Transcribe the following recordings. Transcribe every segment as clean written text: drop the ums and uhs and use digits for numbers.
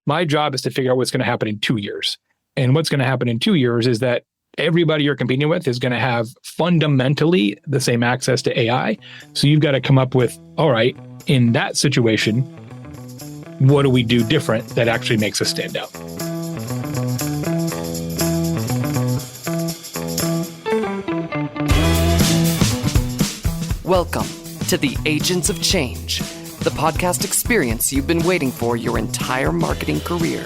My job is to figure out what's going to happen in 2 years. And what's going to happen in 2 years is that everybody you're competing with is going to have fundamentally the same access to AI. So you've got to come up with, all right, in that situation, what do we do different that actually makes us stand out? Welcome to the Agents of Change, the podcast experience you've been waiting for your entire marketing career.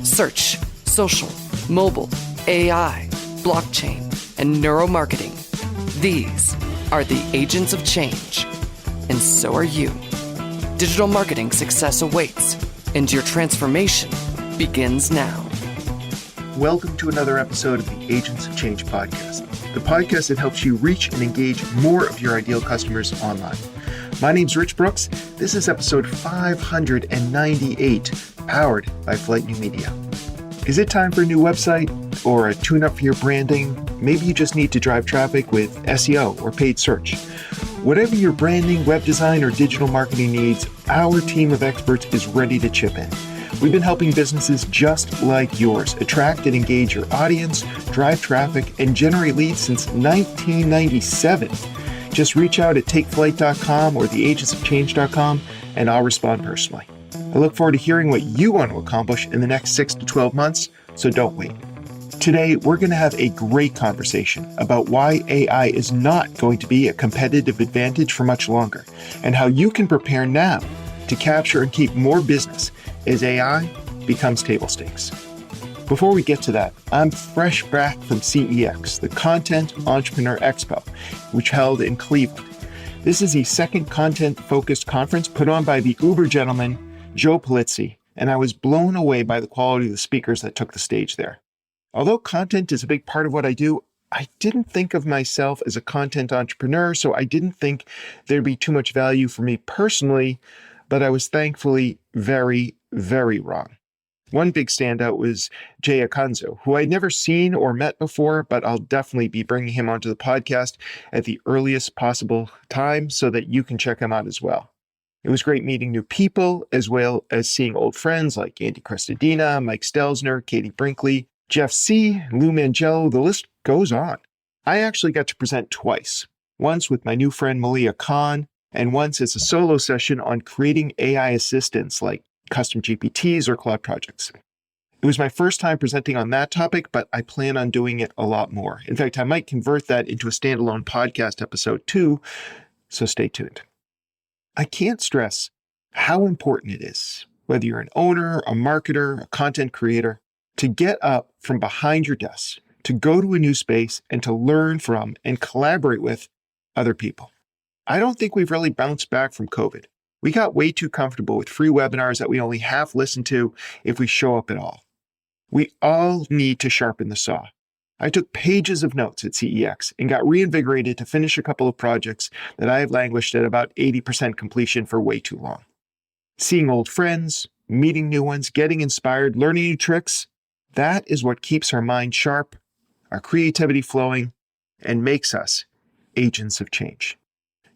Search, social, mobile, AI, blockchain, and neuromarketing. These are the Agents of Change, and so are you. Digital marketing success awaits, and your transformation begins now. Welcome to another episode of the Agents of Change podcast, the podcast that helps you reach and engage more of your ideal customers online. My name's Rich Brooks. This is episode 598, powered by Flight New Media. Is it time for a new website or a tune-up for your branding? Maybe you just need to drive traffic with SEO or paid search. Whatever your branding, web design, or digital marketing needs, our team of experts is ready to chip in. We've been helping businesses just like yours attract and engage your audience, drive traffic, and generate leads since 1997. Just reach out at takeflight.com or theagentsofchange.com and I'll respond personally. I look forward to hearing what you want to accomplish in the next 6 to 12 months, so don't wait. Today, we're going to have a great conversation about why AI is not going to be a competitive advantage for much longer, and how you can prepare now to capture and keep more business as AI becomes table stakes. Before we get to that, I'm fresh back from CEX, the Content Entrepreneur Expo, which held in Cleveland. This is the second content-focused conference put on by the Uber gentleman, Joe Polizzi, and I was blown away by the quality of the speakers that took the stage there. Although content is a big part of what I do, I didn't think of myself as a content entrepreneur, so I didn't think there'd be too much value for me personally, but I was thankfully very, very wrong. One big standout was Jay Akanzo, who I'd never seen or met before, but I'll definitely be bringing him onto the podcast at the earliest possible time so that you can check him out as well. It was great meeting new people, as well as seeing old friends like Andy Crestodina, Mike Stelzner, Katie Brinkley, Jeff C., Lou Mangello, the list goes on. I actually got to present twice, once with my new friend Malia Khan, and once as a solo session on creating AI assistants like custom GPTs or Claude projects. It was my first time presenting on that topic, but I plan on doing it a lot more. In fact, I might convert that into a standalone podcast episode too, so stay tuned. I can't stress how important it is, whether you're an owner, a marketer, a content creator, to get up from behind your desk, to go to a new space, and to learn from and collaborate with other people. I don't think we've really bounced back from COVID. We got way too comfortable with free webinars that we only half listen to if we show up at all. We all need to sharpen the saw. I took pages of notes at CEX and got reinvigorated to finish a couple of projects that I have languished at about 80% completion for way too long. Seeing old friends, meeting new ones, getting inspired, learning new tricks, that is what keeps our mind sharp, our creativity flowing, and makes us agents of change.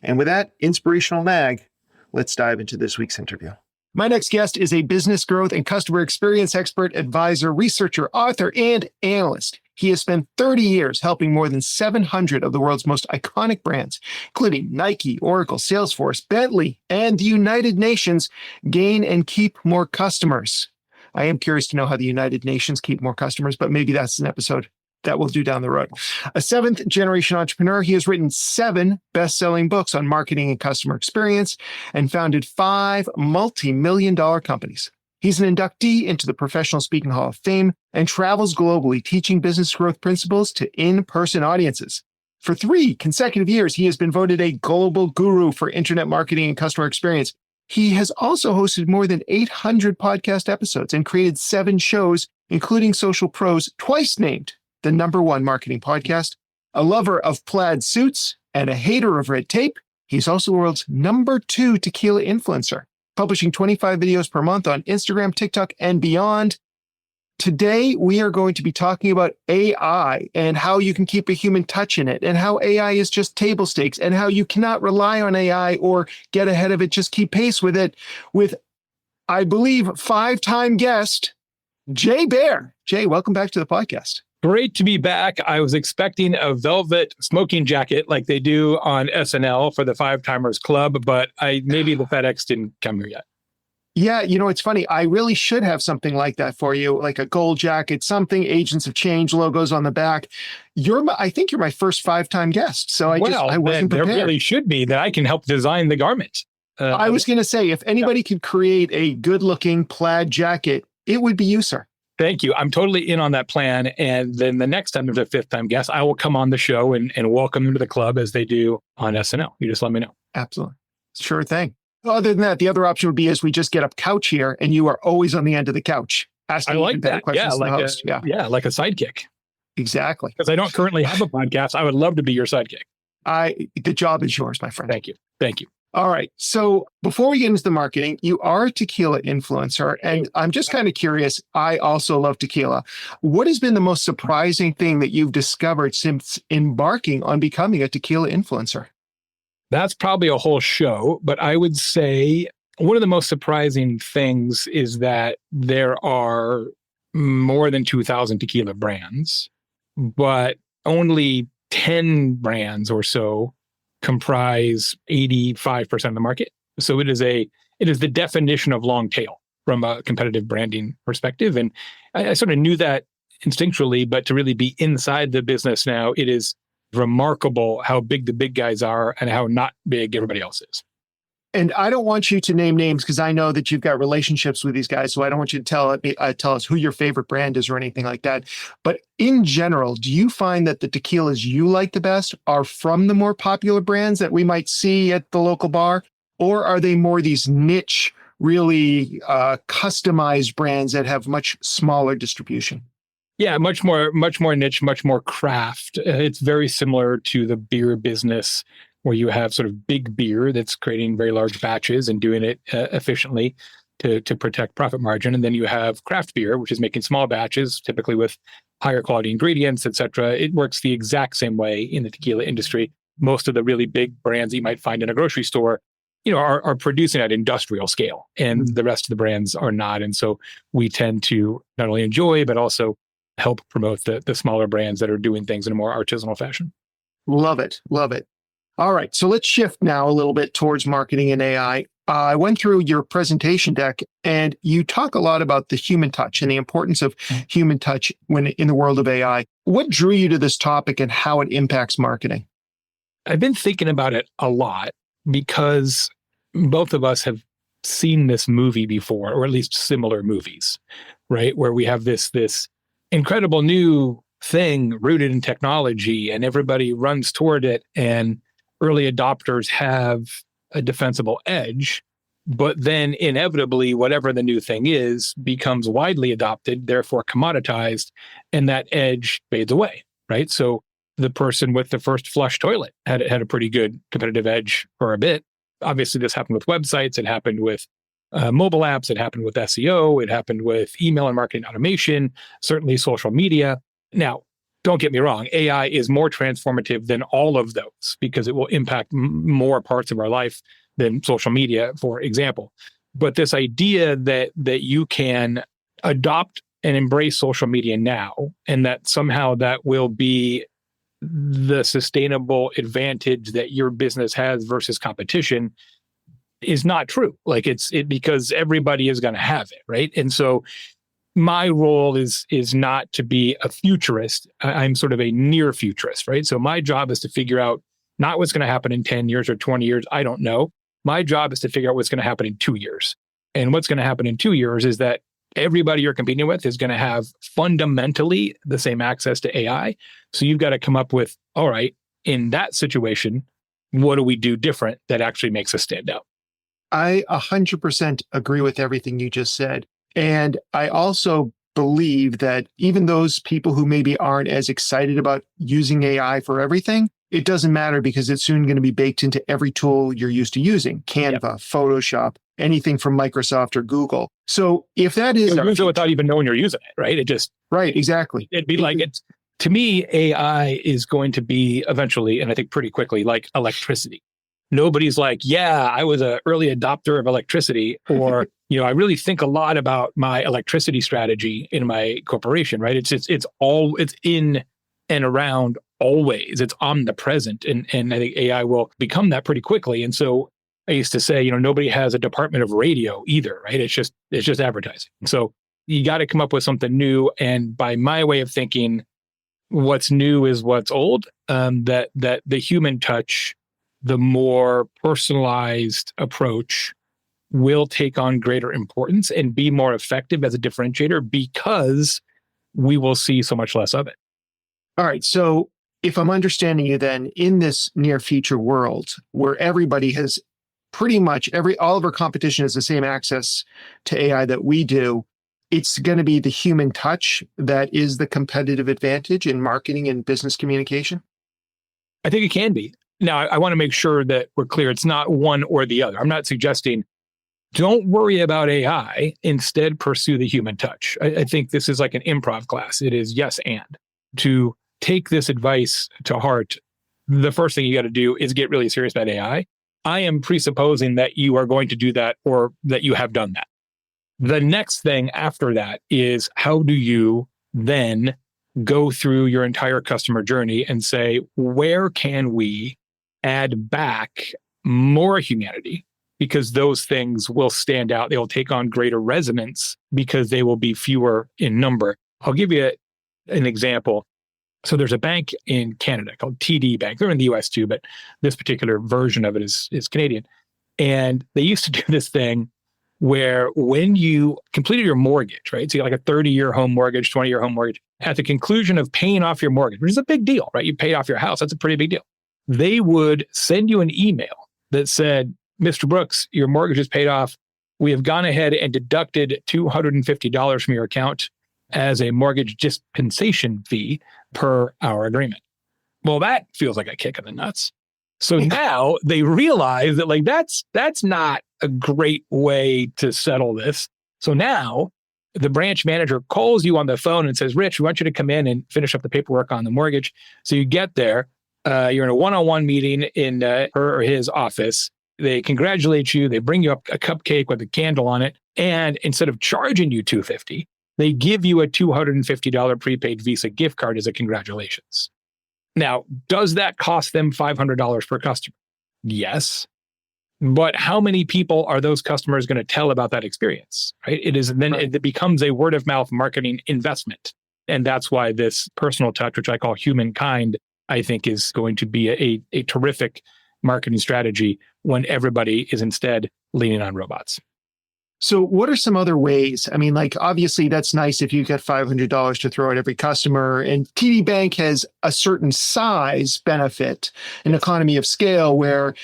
And with that inspirational nag, let's dive into this week's interview. My next guest is a business growth and customer experience expert, advisor, researcher, author, and analyst. He has spent 30 years helping more than 700 of the world's most iconic brands, including Nike, Oracle, Salesforce, Bentley, and the United Nations, gain and keep more customers. I am curious to know how the United Nations keep more customers, but maybe that's an episode that we'll do down the road. A seventh-generation entrepreneur, he has written 7 best-selling books on marketing and customer experience and founded 5 multi-million-dollar companies. He's an inductee into the Professional Speaking Hall of Fame and travels globally teaching business growth principles to in-person audiences. For 3 consecutive years, he has been voted a global guru for internet marketing and customer experience. He has also hosted more than 800 podcast episodes and created 7 shows, including Social Pros, twice named the #1 marketing podcast. A lover of plaid suits and a hater of red tape, he's also the world's #2 tequila influencer, publishing 25 videos per month on Instagram, TikTok, and beyond. Today, we are going to be talking about AI and how you can keep a human touch in it, and how AI is just table stakes, and how you cannot rely on AI or get ahead of it, just keep pace with it, with I believe, 5-time guest, Jay Baer. Jay, welcome back to the podcast. Great to be back. I was expecting a velvet smoking jacket like they do on SNL for the Five Timers Club, but maybe the FedEx didn't come here yet. Yeah, it's funny. I really should have something like that for you, like a gold jacket, something, Agents of Change logos on the back. I think you're my first 5-time guest. So I wasn't prepared. There really should be that I can help design the garment. I was going to say, if anybody could create a good-looking plaid jacket, it would be you, sir. Thank you. I'm totally in on that plan. And then the next time there's a 5th-time guest, I will come on the show and welcome them to the club as they do on SNL. You just let me know. Absolutely. Sure thing. Other than that, the other option would be is we just get up couch here and you are always on the end of the couch. I like that. Yeah, like a sidekick. Exactly. Because I don't currently have a podcast. I would love to be your sidekick. The job is yours, my friend. Thank you. Thank you. All right. So before we get into the marketing, you are a tequila influencer. And I'm just kind of curious. I also love tequila. What has been the most surprising thing that you've discovered since embarking on becoming a tequila influencer? That's probably a whole show, but I would say one of the most surprising things is that there are more than 2,000 tequila brands, but only 10 brands or so comprise 85% of the market. So it is the definition of long tail from a competitive branding perspective. And I sort of knew that instinctually, but to really be inside the business now, it is remarkable how big the big guys are and how not big everybody else is. And I don't want you to name names because I know that you've got relationships with these guys. So I don't want you to tell us who your favorite brand is or anything like that. But in general, do you find that the tequilas you like the best are from the more popular brands that we might see at the local bar? Or are they more these niche, really customized brands that have much smaller distribution? Yeah, much more niche, much more craft. It's very similar to the beer business where you have sort of big beer that's creating very large batches and doing it efficiently to protect profit margin. And then you have craft beer, which is making small batches, typically with higher quality ingredients, et cetera. It works the exact same way in the tequila industry. Most of the really big brands that you might find in a grocery store, are producing at industrial scale, and the rest of the brands are not. And so we tend to not only enjoy, but also help promote the smaller brands that are doing things in a more artisanal fashion. Love it. Love it. All right. So let's shift now a little bit towards marketing and AI. I went through your presentation deck and you talk a lot about the human touch and the importance of human touch when in the world of AI. What drew you to this topic and how it impacts marketing? I've been thinking about it a lot because both of us have seen this movie before, or at least similar movies, right? Where we have this incredible new thing rooted in technology and everybody runs toward it, and early adopters have a defensible edge, but then inevitably whatever the new thing is becomes widely adopted, therefore commoditized, and that edge fades away, right? So the person with the first flush toilet had a pretty good competitive edge for a bit. Obviously, this happened with websites. It happened with mobile apps. It happened with SEO. It happened with email and marketing automation, certainly social media. Now, don't get me wrong, AI is more transformative than all of those because it will impact more parts of our life than social media, for example. But this idea that you can adopt and embrace social media now, and that somehow that will be the sustainable advantage that your business has versus competition is not true. Like it's because everybody is going to have it, right? And so my role is not to be a futurist. I'm sort of a near futurist, right? So my job is to figure out not what's going to happen in 10 years or 20 years. I don't know. My job is to figure out what's going to happen in 2 years. And what's going to happen in 2 years is that everybody you're competing with is going to have fundamentally the same access to AI. So you've got to come up with, all right, in that situation, what do we do different that actually makes us stand out? I 100% agree with everything you just said. And I also believe that even those people who maybe aren't as excited about using AI for everything, it doesn't matter because it's soon going to be baked into every tool you're used to using. Canva, Photoshop, anything from Microsoft or Google. So if that is... You use it without even knowing you're using it, right? Right, exactly. It'd be like it. To me, AI is going to be eventually, and I think pretty quickly, like electricity. Nobody's like, yeah, I was an early adopter of electricity, or I really think a lot about my electricity strategy in my corporation, right? It's in and around always. It's omnipresent. And I think AI will become that pretty quickly. And so I used to say, nobody has a department of radio either, right? It's just advertising. So you got to come up with something new. And by my way of thinking, what's new is what's old. That the human touch, the more personalized approach will take on greater importance and be more effective as a differentiator because we will see so much less of it. All right. So if I'm understanding you, then in this near future world where everybody has pretty much all of our competition has the same access to AI that we do, it's going to be the human touch that is the competitive advantage in marketing and business communication? I think it can be. Now, I want to make sure that we're clear. It's not one or the other. I'm not suggesting don't worry about AI. Instead, pursue the human touch. I think this is like an improv class. It is yes and. To take this advice to heart, the first thing you got to do is get really serious about AI. I am presupposing that you are going to do that or that you have done that. The next thing after that is how do you then go through your entire customer journey and say, where can we add back more humanity? Because those things will stand out. They will take on greater resonance because they will be fewer in number. I'll give you an example. So there's a bank in Canada called TD Bank. They're in the US too, but this particular version of it is Canadian. And they used to do this thing where when you completed your mortgage, right? So you got like a 30-year home mortgage, 20-year home mortgage. At the conclusion of paying off your mortgage, which is a big deal, right? You paid off your house. That's a pretty big deal. They would send you an email that said, Mr. Brooks, your mortgage is paid off. We have gone ahead and deducted $250 from your account as a mortgage dispensation fee per our agreement. Well, that feels like a kick in the nuts. So now they realize that that's not a great way to settle this. So now the branch manager calls you on the phone and says, Rich, we want you to come in and finish up the paperwork on the mortgage. So you get there, you're in a one-on-one meeting in her or his office. They congratulate you. They bring you up a cupcake with a candle on it. And instead of charging you $250, they give you a $250 prepaid Visa gift card as a congratulations. Now, does that cost them $500 per customer? Yes. But how many people are those customers going to tell about that experience? Right? It becomes a word of mouth marketing investment. And that's why this personal touch, which I call humankind, I think is going to be a terrific marketing strategy when everybody is instead leaning on robots. So what are some other ways? I mean, obviously that's nice if you get $500 to throw at every customer, and TD Bank has a certain size benefit, an economy of scale where,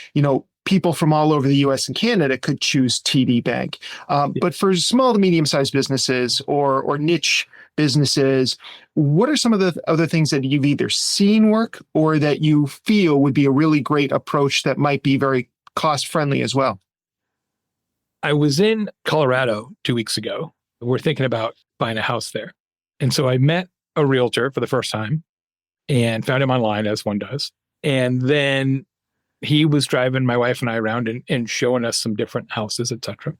people from all over the US and Canada could choose TD Bank. But for small to medium-sized businesses or niche businesses, what are some of the other things that you've either seen work or that you feel would be a really great approach that might be very cost-friendly as well? I was in Colorado 2 weeks ago. We're thinking about buying a house there. And so I met a realtor for the first time and found him online, as one does. And then he was driving my wife and I around and showing us some different houses, et cetera.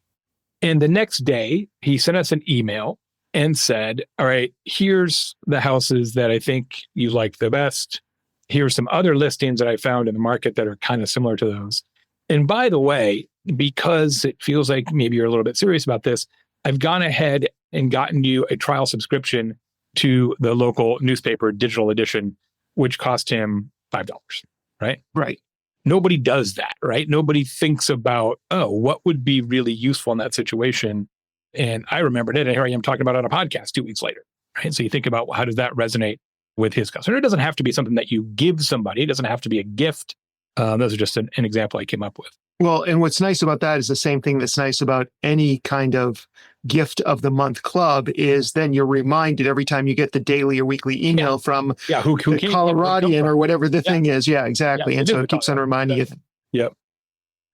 And the next day, he sent us an email and said, all right, here's the houses that I think you like the best. Here's some other listings that I found in the market that are kind of similar to those. And by the way, because it feels like maybe you're a little bit serious about this, I've gone ahead and gotten you a trial subscription to the local newspaper digital edition, which cost him $5, right? Right. Nobody does that, right? Nobody thinks about, what would be really useful in that situation? And I remembered it, and here I am talking about it on a podcast 2 weeks later, right? So you think about, how does that resonate with his customer? It doesn't have to be something that you give somebody. It doesn't have to be a gift. Those are just an example I came up with. Well, and what's nice about that is the same thing that's nice about any kind of gift of the month club is then you're reminded every time you get the daily or weekly email from who the Coloradian or whatever the thing is. Yeah, exactly. Yeah, and so it keeps on reminding you. Yep.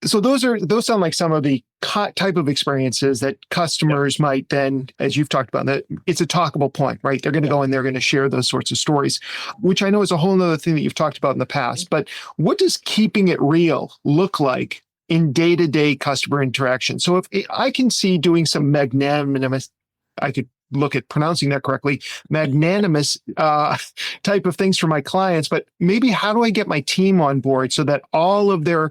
So those sound like some of the type of experiences that customers might then, as you've talked about, that it's a talkable point, right? They're going to go and they're going to share those sorts of stories, which I know is a whole nother thing that you've talked about in the past. But what does keeping it real look like in day-to-day customer interaction. So if I can see doing some magnanimous, I could look at pronouncing that correctly, magnanimous type of things for my clients, but maybe how do I get my team on board so that all of their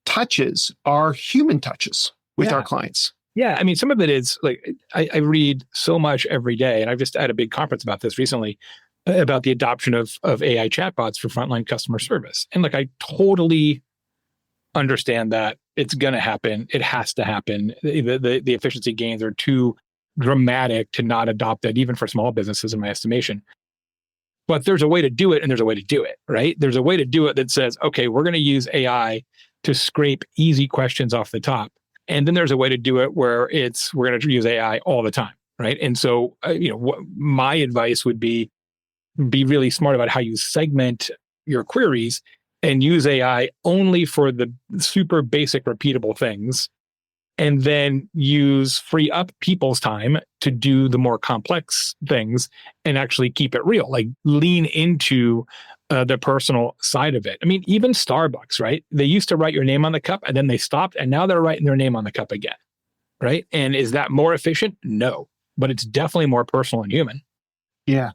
touches are human touches with our clients? Yeah. I mean, some of it is like, I read so much every day, and I've just had a big conference about this recently, about the adoption of AI chatbots for frontline customer service. And like, I totally understand that it's going to happen. It has to happen. The efficiency gains are too dramatic to not adopt it, even for small businesses, in my estimation. But there's a way to do it, and there's a way to do it, right? There's a way to do it that says, okay, we're going to use AI to scrape easy questions off the top. And then there's a way to do it where we're going to use AI all the time, right? And so, my advice would be really smart about how you segment your queries and use AI only for the super basic repeatable things, and then free up people's time to do the more complex things and actually keep it real, like lean into the personal side of it. I mean, even Starbucks, right? They used to write your name on the cup, and then they stopped, and now they're writing their name on the cup again, right? And is that more efficient? No, but it's definitely more personal and human. Yeah,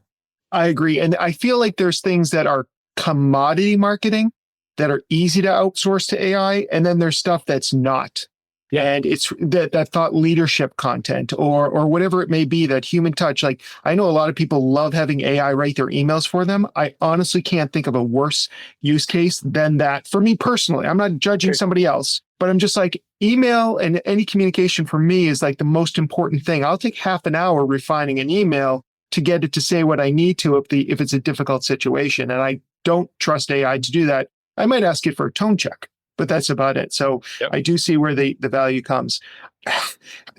I agree. And I feel like there's things that are commodity marketing that are easy to outsource to AI, and then there's stuff that's not. Yeah. And it's that thought leadership content or whatever it may be, that human touch. Like, I know a lot of people love having AI write their emails for them. I honestly can't think of a worse use case than that for me personally. I'm not judging somebody else, but I'm just like, email and any communication for me is like the most important thing. I'll take half an hour refining an email to get it to say what I need to if it's a difficult situation. And I don't trust AI to do that. I might ask it for a tone check, but that's about it. So yep. I do see where the value comes.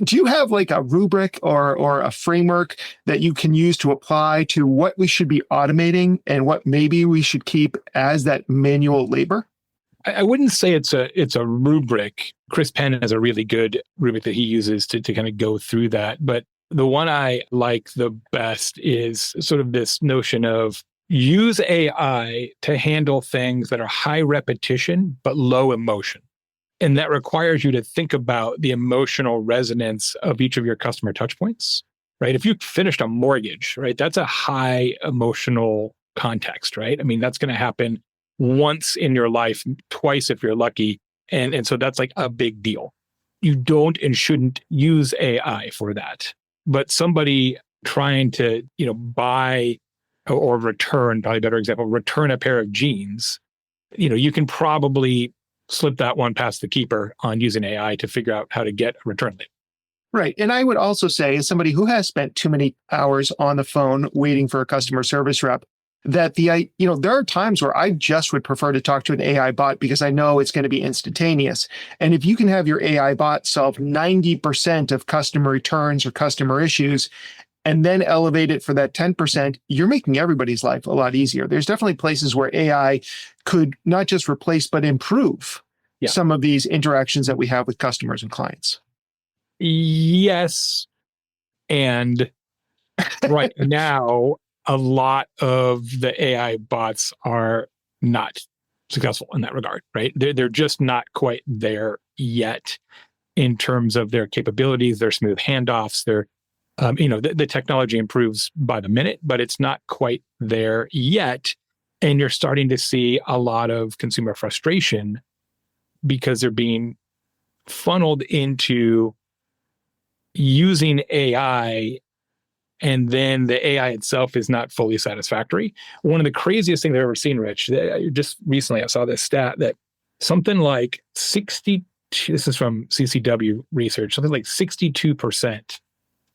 Do you have like a rubric or a framework that you can use to apply to what we should be automating and what maybe we should keep as that manual labor? I wouldn't say it's a rubric. Chris Penn has a really good rubric that he uses to kind of go through that. But the one I like the best is sort of this notion of use AI to handle things that are high repetition, but low emotion. And that requires you to think about the emotional resonance of each of your customer touchpoints, right? If you finished a mortgage, right, that's a high emotional context, right? I mean, that's going to happen once in your life, twice if you're lucky. And so that's like a big deal. You don't and shouldn't use AI for that. But somebody trying to, buy or return, probably a better example, return a pair of jeans, you can probably slip that one past the keeper on using AI to figure out how to get a return label. Right. And I would also say, as somebody who has spent too many hours on the phone waiting for a customer service rep, that there are times where I just would prefer to talk to an AI bot because I know it's going to be instantaneous. And if you can have your AI bot solve 90% of customer returns or customer issues, and then elevate it for that 10%, you're making everybody's life a lot easier. There's definitely places where AI could not just replace, but improve some of these interactions that we have with customers and clients. Yes. And right now, a lot of the AI bots are not successful in that regard, right? They're just not quite there yet in terms of their capabilities, their smooth handoffs, the technology improves by the minute, but it's not quite there yet. And you're starting to see a lot of consumer frustration because they're being funneled into using AI, and then the AI itself is not fully satisfactory. One of the craziest things I've ever seen, Rich, just recently I saw this stat that something like this is from CCW research, something like 62%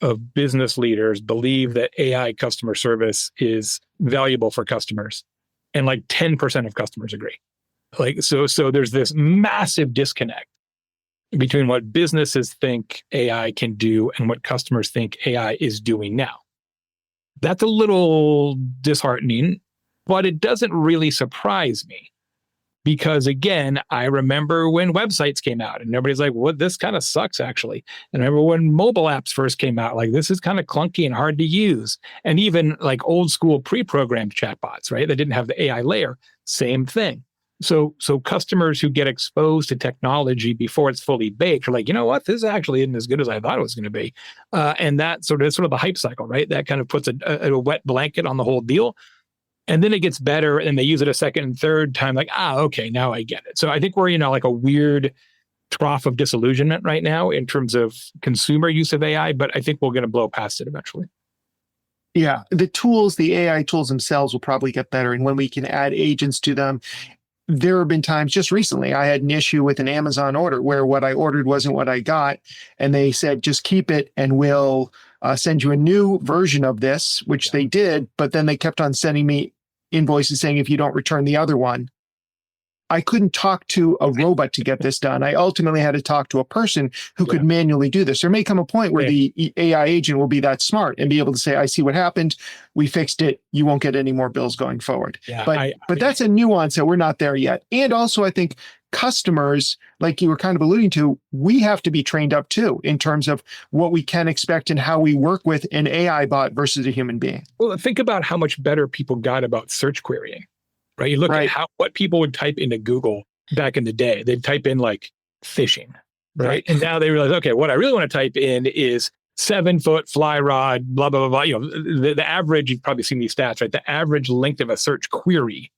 of business leaders believe that AI customer service is valuable for customers, and like 10% of customers agree. So there's this massive disconnect between what businesses think AI can do and what customers think AI is doing now. That's a little disheartening, but it doesn't really surprise me. Because again, I remember when websites came out and everybody's like, well, this kind of sucks actually. And I remember when mobile apps first came out, like this is kind of clunky and hard to use. And even like old school pre-programmed chatbots, right? That didn't have the AI layer, same thing. So customers who get exposed to technology before it's fully baked are like, you know what, this actually isn't as good as I thought it was going to be. And that's sort of the hype cycle, right? That kind of puts a wet blanket on the whole deal. And then it gets better and they use it a second and third time, like, okay, now I get it. So I think we're, like a weird trough of disillusionment right now in terms of consumer use of AI, but I think we're going to blow past it eventually. Yeah, the AI tools themselves will probably get better. And when we can add agents to them, there have been times just recently, I had an issue with an Amazon order where what I ordered wasn't what I got. And they said, just keep it and we'll send you a new version of this, which they did. But then they kept on sending me invoices saying, if you don't return the other one. I couldn't talk to a robot to get this done. I ultimately had to talk to a person who could manually do this. There may come a point where the AI agent will be that smart and be able to say, I see what happened. We fixed it. You won't get any more bills going forward. Yeah, but that's a nuance that we're not there yet. And also, I think customers, like you were kind of alluding to, we have to be trained up too in terms of what we can expect and how we work with an AI bot versus a human being. Well, think about how much better people got about search querying. Right. You look at what people would type into Google back in the day. They'd type in like fishing. Right. And now they realize, okay, what I really want to type in is 7-foot fly rod, blah, blah, blah, blah. The average, you've probably seen these stats, right? The average length of a search query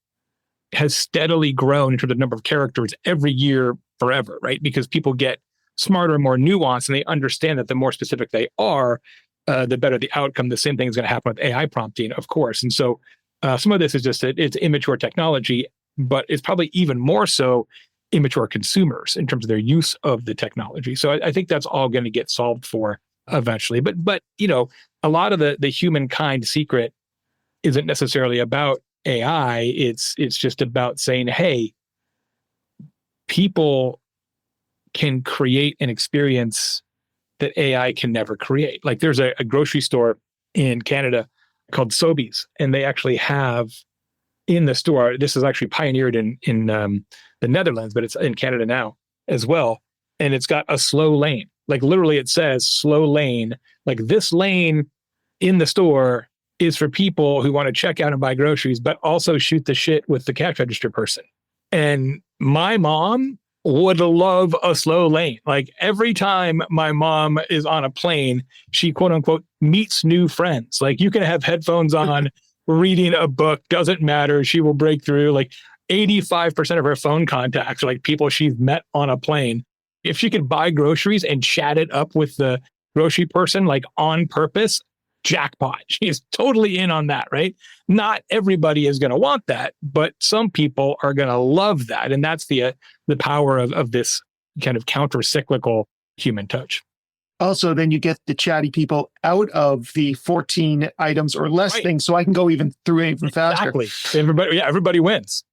has steadily grown into the number of characters every year forever, right? Because people get smarter and more nuanced and they understand that the more specific they are, the better the outcome. The same thing is going to happen with AI prompting, of course. And so some of this is just that it's immature technology, but it's probably even more so immature consumers in terms of their use of the technology. So I think that's all going to get solved for eventually. But a lot of the humankind secret isn't necessarily about AI. It's just about saying, hey, people can create an experience that AI can never create. Like there's a grocery store in Canada called Sobeys, and they actually have in the store, this is actually pioneered in the Netherlands, but it's in Canada now as well. And it's got a slow lane. Like literally it says slow lane. Like this lane in the store is for people who want to check out and buy groceries, but also shoot the shit with the cash register person. And my mom would love a slow lane. Like every time my mom is on a plane, she quote unquote meets new friends. Like you can have headphones on, reading a book, doesn't matter. She will break through. Like 85% of her phone contacts are like people she's met on a plane. If she could buy groceries and chat it up with the grocery person, like on purpose, jackpot. She's totally in on that, right? Not everybody is going to want that, but some people are going to love that. And that's the power of this kind of counter-cyclical human touch. Also, then you get the chatty people out of the 14 items or less things, so I can go even faster. Exactly. Everybody wins.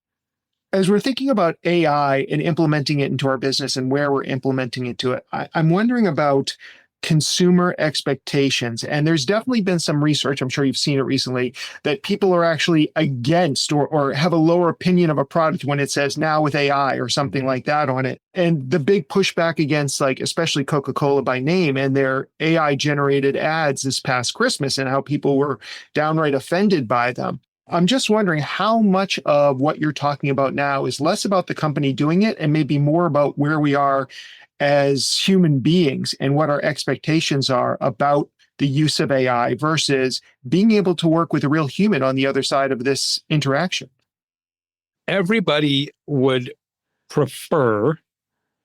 As we're thinking about AI and implementing it into our business and where we're implementing it to it, I'm wondering about consumer expectations. And there's definitely been some research, I'm sure you've seen it recently, that people are actually against or have a lower opinion of a product when it says now with AI or something like that on it. And the big pushback against, like, especially Coca-Cola by name and their AI generated ads this past Christmas and how people were downright offended by them. I'm just wondering how much of what you're talking about now is less about the company doing it and maybe more about where we are as human beings and what our expectations are about the use of AI versus being able to work with a real human on the other side of this interaction. Everybody would prefer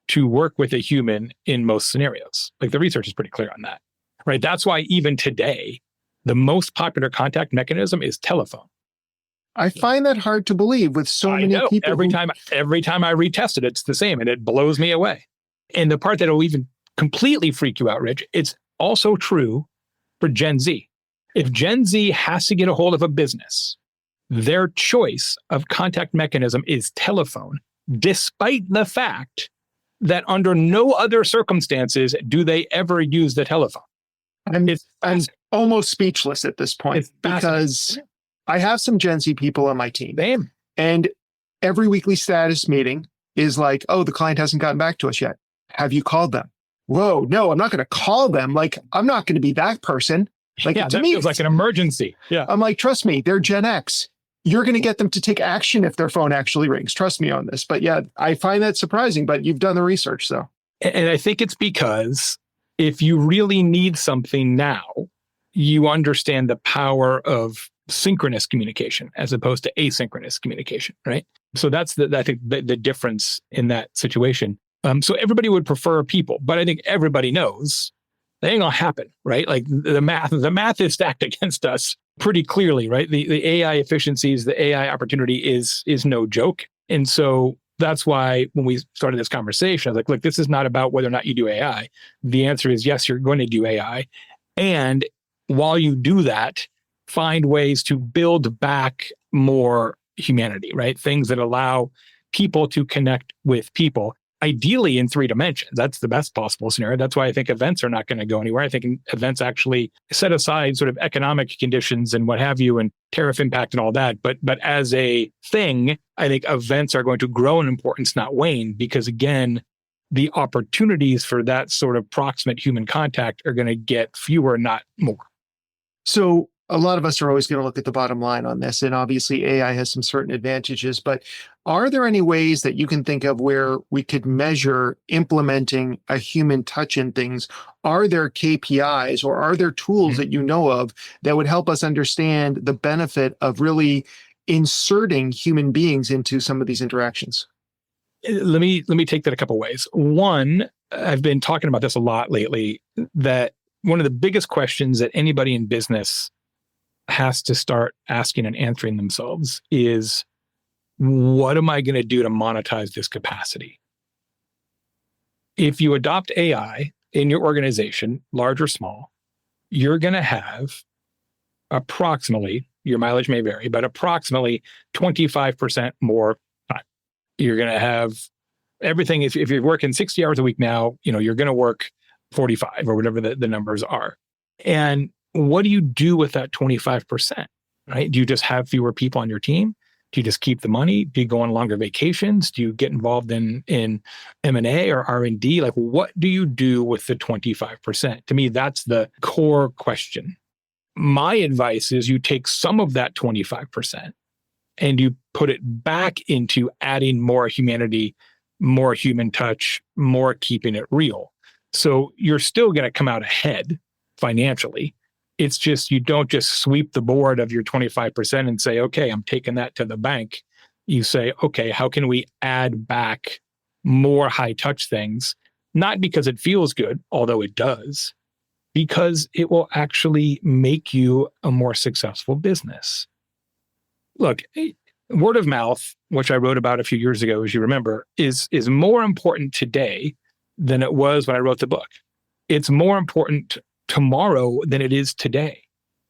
to work with a human in most scenarios. Like the research is pretty clear on that, right? That's why even today, the most popular contact mechanism is telephone. I find that hard to believe with so many people. Every time I retest it, it's the same and it blows me away. And the part that will even completely freak you out, Rich, it's also true for Gen Z. If Gen Z has to get a hold of a business, their choice of contact mechanism is telephone, despite the fact that under no other circumstances do they ever use the telephone. I'm almost speechless at this point because I have some Gen Z people on my team. Same. And every weekly status meeting is like, oh, the client hasn't gotten back to us yet. Have you called them? Whoa, no, I'm not going to call them. Like, I'm not going to be that person. Like, yeah, to that me, feels like an emergency. Yeah. I'm like, trust me, they're Gen X. you're going to get them to take action if their phone actually rings. Trust me on this. But yeah, I find that surprising, but you've done the research, so. And I think it's because if you really need something now, you understand the power of synchronous communication as opposed to asynchronous communication, right? So that's I think the difference in that situation. So everybody would prefer people, but I think everybody knows that ain't gonna happen, right? Like the math is stacked against us pretty clearly, right? The AI efficiencies, the AI opportunity is no joke. And so that's why when we started this conversation, I was like, look, this is not about whether or not you do AI. The answer is yes, you're going to do AI. And while you do that, find ways to build back more humanity, right? Things that allow people to connect with people, ideally in 3 dimensions. That's the best possible scenario. That's why I think events are not going to go anywhere. I think events actually set aside sort of economic conditions and what have you, and tariff impact and all that. But as a thing, I think events are going to grow in importance, not wane, because again, the opportunities for that sort of proximate human contact are going to get fewer, not more. So a lot of us are always going to look at the bottom line on this, and obviously AI has some certain advantages, but are there any ways that you can think of where we could measure implementing a human touch in things? Are there KPIs or are there tools that you know of that would help us understand the benefit of really inserting human beings into some of these interactions? Let me take that a couple ways. One, I've been talking about this a lot lately, that one of the biggest questions that anybody in business has to start asking and answering themselves is, what am I going to do to monetize this capacity? If you adopt AI in your organization, large or small, you're going to have approximately, your mileage may vary, but approximately 25% more time. You're going to have everything. If you're working 60 hours a week now, you're going to work 45 or whatever the numbers are. And what do you do with that 25%, right? Do you just have fewer people on your team? Do you just keep the money? Do you go on longer vacations? Do you get involved in M&A or R&D? Like, what do you do with the 25%? To me, that's the core question. My advice is you take some of that 25% and you put it back into adding more humanity, more human touch, more keeping it real. So you're still going to come out ahead financially. It's just, you don't just sweep the board of your 25% and say, okay, I'm taking that to the bank. You say, okay, how can we add back more high touch things? Not because it feels good, although it does, because it will actually make you a more successful business. Look, word of mouth, which I wrote about a few years ago, as you remember, is more important today than it was when I wrote the book. It's more important tomorrow than it is today.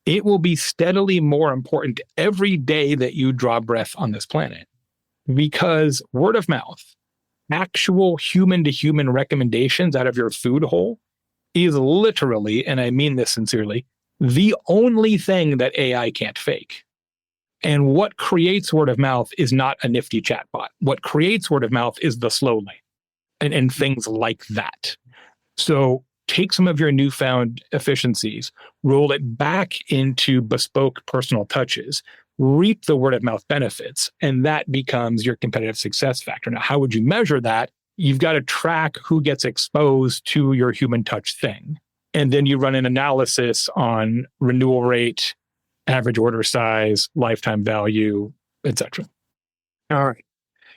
It will be steadily more important every day that you draw breath on this planet, because word of mouth, actual human to human recommendations out of your food hole, is literally, and I mean this sincerely, the only thing that AI can't fake. And what creates word of mouth is not a nifty chatbot. What creates word of mouth is the slow lane and things like that. So take some of your newfound efficiencies, roll it back into bespoke personal touches, reap the word of mouth benefits, and that becomes your competitive success factor. Now, how would you measure that? You've got to track who gets exposed to your human touch thing. And then you run an analysis on renewal rate, average order size, lifetime value, etc. All right.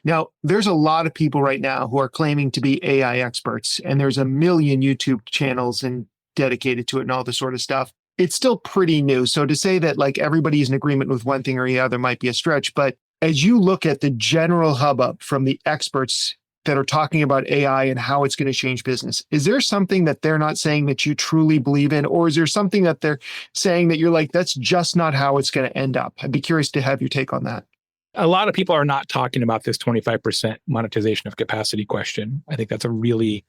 Now, there's a lot of people right now who are claiming to be AI experts, and there's a million YouTube channels and dedicated to it and all this sort of stuff. It's still pretty new. So to say that like everybody's in agreement with one thing or the other might be a stretch. But as you look at the general hubbub from the experts that are talking about AI and how it's going to change business, is there something that they're not saying that you truly believe in? Or is there something that they're saying that you're like, that's just not how it's going to end up? I'd be curious to have your take on that. A lot of people are not talking about this 25% monetization of capacity question. I think that's a really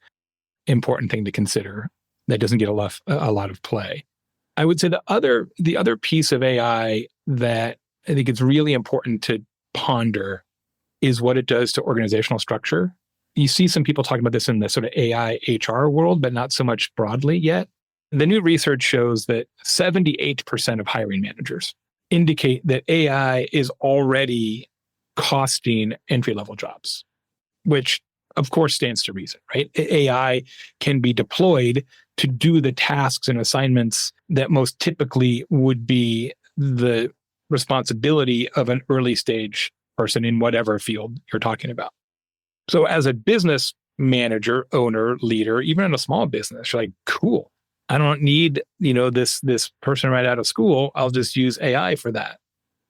important thing to consider that doesn't get a lot of play. I would say the other piece of AI that I think it's really important to ponder is what it does to organizational structure. You see some people talking about this in the sort of AI HR world, but not so much broadly yet. The new research shows that 78% of hiring managers indicate that AI is already costing entry-level jobs, which of course stands to reason, right? AI can be deployed to do the tasks and assignments that most typically would be the responsibility of an early stage person in whatever field you're talking about. So as a business manager, owner, leader, even in a small business, you're like, cool. I don't need, this person right out of school. I'll just use AI for that.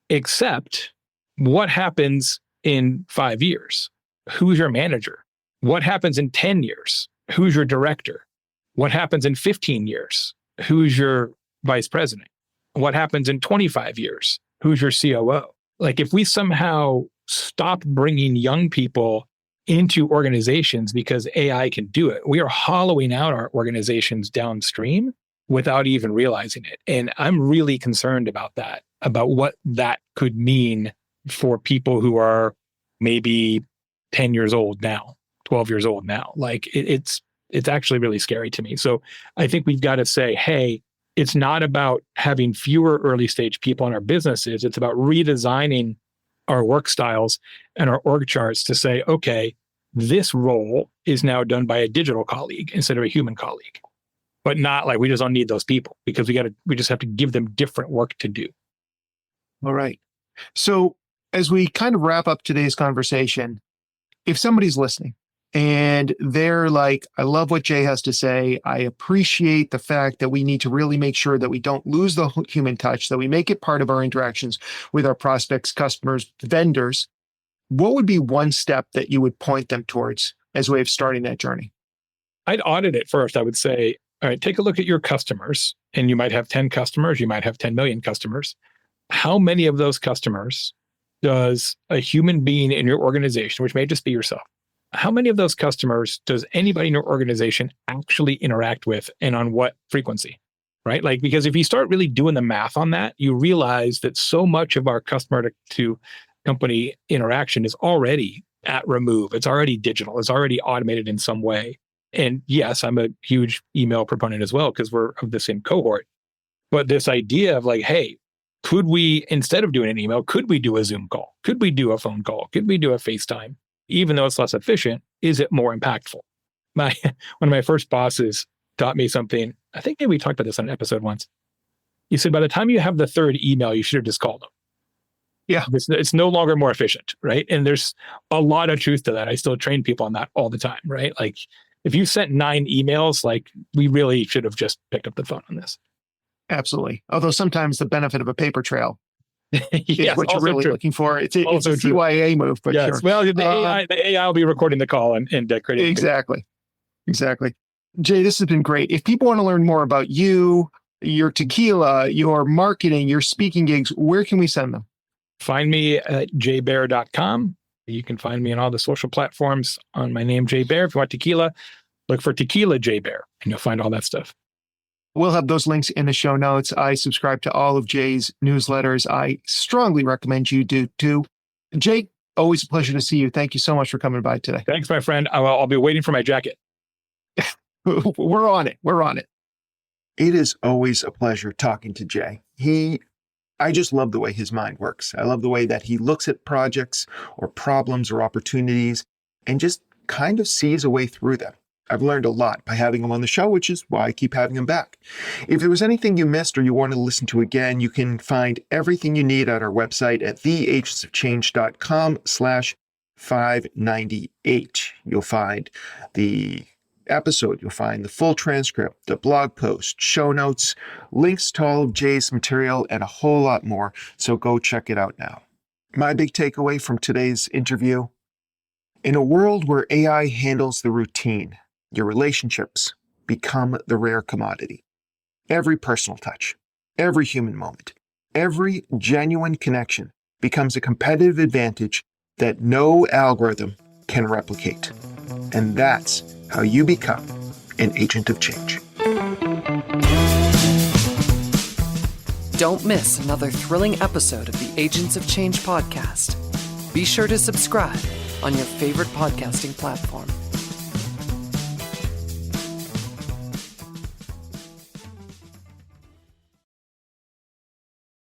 Except what happens in 5 years? Who's your manager? What happens in 10 years? Who's your director? What happens in 15 years? Who's your vice president? What happens in 25 years? Who's your COO? Like if we somehow stop bringing young people into organizations because AI can do it, we are hollowing out our organizations downstream without even realizing it. And I'm really concerned about that, about what that could mean for people who are maybe 10 years old now, 12 years old now. Like it's actually really scary to me. So I think we've got to say, hey, it's not about having fewer early stage people in our businesses. It's about redesigning our work styles and our org charts to say, okay, this role is now done by a digital colleague instead of a human colleague. But not like we just don't need those people because we just have to give them different work to do. All right. So as we kind of wrap up today's conversation, if somebody's listening and they're like, I love what Jay has to say, I appreciate the fact that we need to really make sure that we don't lose the human touch, that we make it part of our interactions with our prospects, customers, vendors, what would be one step that you would point them towards as a way of starting that journey? I'd audit it first. I would say, all right, take a look at your customers, and you might have 10 customers, you might have 10 million customers. How many of those customers does a human being in your organization, which may just be yourself, how many of those customers does anybody in your organization actually interact with, and on what frequency, right? Like, because if you start really doing the math on that, you realize that so much of our customer to company interaction is already at remove. It's already digital. It's already automated in some way. And yes, I'm a huge email proponent as well because we're of the same cohort. But this idea of like, hey, could we, instead of doing an email, could we do a Zoom call? Could we do a phone call? Could we do a FaceTime? Even though it's less efficient, is it more impactful? One of my first bosses taught me something. I think maybe we talked about this on an episode once. He said, by the time you have the third email, you should have just called them. Yeah. It's no longer more efficient, right? And there's a lot of truth to that. I still train people on that all the time, right? Like if you sent 9 emails, like we really should have just picked up the phone on this. Absolutely. Although sometimes the benefit of a paper trail yes, is what you're really looking for. It's a CYA move, but yes. Sure. Well, the AI will be recording the call and creating. Exactly. Jay, this has been great. If people want to learn more about you, your tequila, your marketing, your speaking gigs, where can we send them? Find me at jbaer.com. You can find me on all the social platforms on my name, Jay Baer. If you want tequila, look for Tequila Jay Baer, and you'll find all that stuff. We'll have those links in the show notes. I subscribe to all of Jay's newsletters. I strongly recommend you do too. Jay, always a pleasure to see you. Thank you so much for coming by today. Thanks, my friend. I'll be waiting for my jacket. We're on it. It is always a pleasure talking to Jay. I just love the way his mind works. I love the way that he looks at projects or problems or opportunities and just kind of sees a way through them. I've learned a lot by having him on the show, which is why I keep having him back. If there was anything you missed or you want to listen to again, you can find everything you need at our website at theagentsofchange.com/598. You'll find the episode, you'll find the full transcript, the blog post, show notes, links to all of Jay's material, and a whole lot more. So go check it out now. My big takeaway from today's interview: in a world where AI handles the routine, your relationships become the rare commodity. Every personal touch, every human moment, every genuine connection becomes a competitive advantage that no algorithm can replicate. And that's how you become an agent of change. Don't miss another thrilling episode of the Agents of Change podcast. Be sure to subscribe on your favorite podcasting platform.